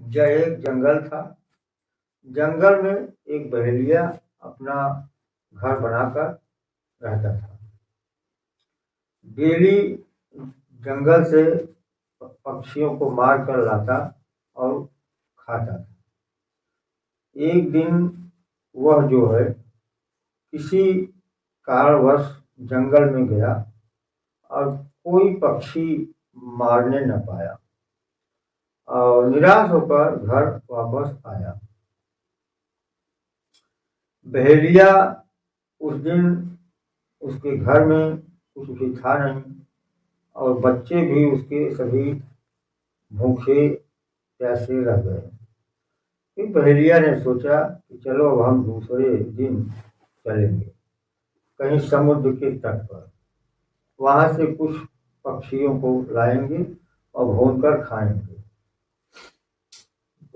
एक जंगल था। जंगल में एक बहेलिया अपना घर बनाकर रहता था। डेली जंगल से पक्षियों को मार कर लाता और खाता था। एक दिन वह जो है किसी कारणवश जंगल में गया और कोई पक्षी मारने न पाया और निराश होकर घर वापस आया। बहेलिया उस दिन उसके घर में कुछ भी था नहीं और बच्चे भी उसके सभी भूखे प्यासे रह गए। फिर बहेलिया ने सोचा कि चलो अब हम दूसरे दिन चलेंगे कहीं समुद्र के तट पर, वहां से कुछ पक्षियों को लाएंगे और भूनकर खाएंगे।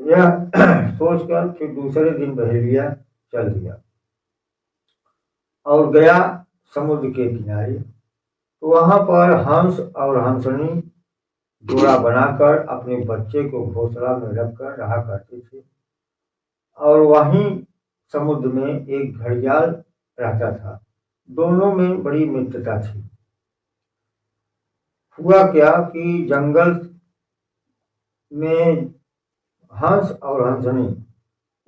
यह सोचकर फिर दूसरे दिन बहेलिया चल दिया और गया समुद्र के किनारे। तो वहां पर हंस और हंसनी जोड़ा बनाकर अपने बच्चे को घोंसला में रखकर रहा करते थे और वहीं समुद्र में एक घड़ियाल रहता था। दोनों में बड़ी मित्रता थी। हुआ क्या कि जंगल में हंस और हंसनी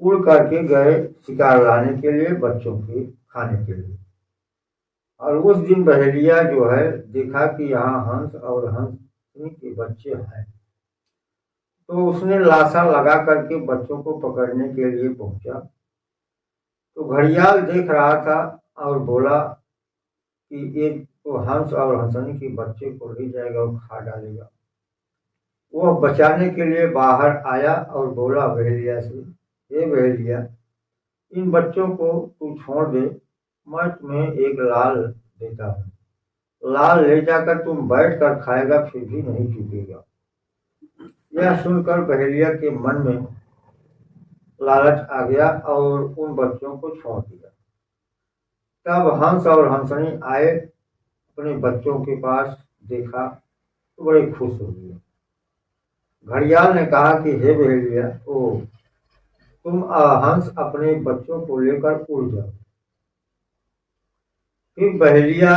उड़ करके गए शिकार लाने के लिए, बच्चों के खाने के लिए। और उस दिन बहेलिया जो है देखा कि यहाँ हंस और हंसनी के बच्चे हैं, तो उसने लाशा लगा करके बच्चों को पकड़ने के लिए पहुंचा। तो घड़ियाल देख रहा था और बोला कि ये तो हंस और हंसनी के बच्चे को ले जाएगा और खा डालेगा। वह बचाने के लिए बाहर आया और बोला बहेलिया से, हे बहेलिया, इन बच्चों को तू छोड़ दे, मैं तुम्हें एक लाल देता हूँ। लाल ले जाकर तुम बैठ कर खाएगा, फिर भी नहीं चूकेगा। यह सुनकर बहेलिया के मन में लालच आ गया और उन बच्चों को छोड़ दिया। तब हंस और हंसनी आए, अपने बच्चों के पास देखा तो बड़े खुश हो गए। घड़ियाल ने कहा कि हे बहेलिया, ओ तुम हंस अपने बच्चों को लेकर उड़ जाओ। फिर बहेलिया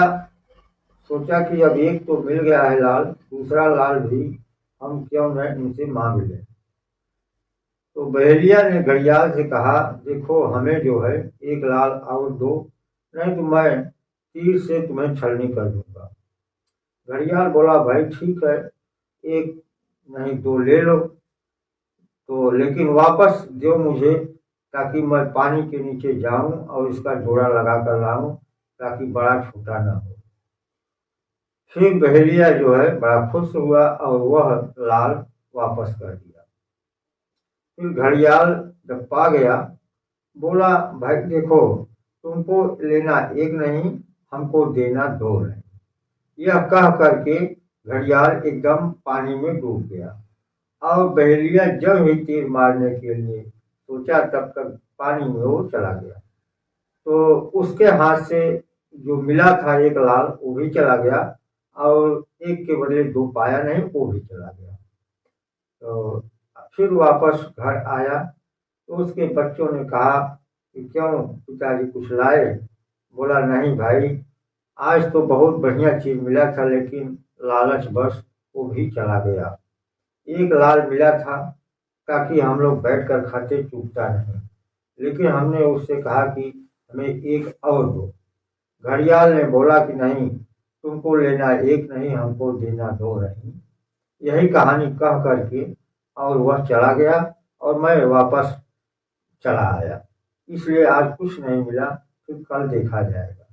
सोचा कि अब एक तो मिल गया है लाल, दूसरा लाल भी हम क्यों न इनसे मांग लें। तो बहेलिया ने घड़ियाल से कहा, देखो हमें जो है एक लाल और दो, नहीं तो मैं तीर से तुम्हें छलनी कर दूंगा। घड़ियाल बोला, भाई ठीक है, एक नहीं दो ले लो, तो लेकिन वापस दो मुझे, ताकि मैं पानी के नीचे जाऊं और इसका जोड़ा लगा कर लाऊं, ताकि बड़ा छोटा ना हो। फिर बहेलिया जो है बड़ा खुश हुआ और वह लाल वापस कर दिया। फिर घड़ियाल जब पा गया, बोला, भाई देखो, तुमको लेना एक नहीं, हमको देना दो नहीं। यह कह करके घड़ियाल एकदम पानी में डूब गया और बहेलिया जब ही तीर मारने के लिए सोचा, तब तक पानी में वो चला गया। तो उसके हाथ से जो मिला था एक लाल, वो भी चला गया और एक के बदले दो पाया नहीं, वो भी चला गया। तो फिर वापस घर आया तो उसके बच्चों ने कहा कि क्यों पिताजी कुछ लाए? बोला, नहीं भाई, आज तो बहुत बढ़िया चीज मिला था, लेकिन लालच बस वो भी चला गया। एक लाल मिला था ताकि हम लोग बैठ कर खाते, चूकता नहीं, लेकिन हमने उससे कहा कि हमें एक और दो। घड़ियाल ने बोला कि नहीं, तुमको लेना एक नहीं, हमको देना दो नहीं। यही कहानी कह करके और वह चला गया और मैं वापस चला आया। इसलिए आज कुछ नहीं मिला, फिर कल देखा जाएगा।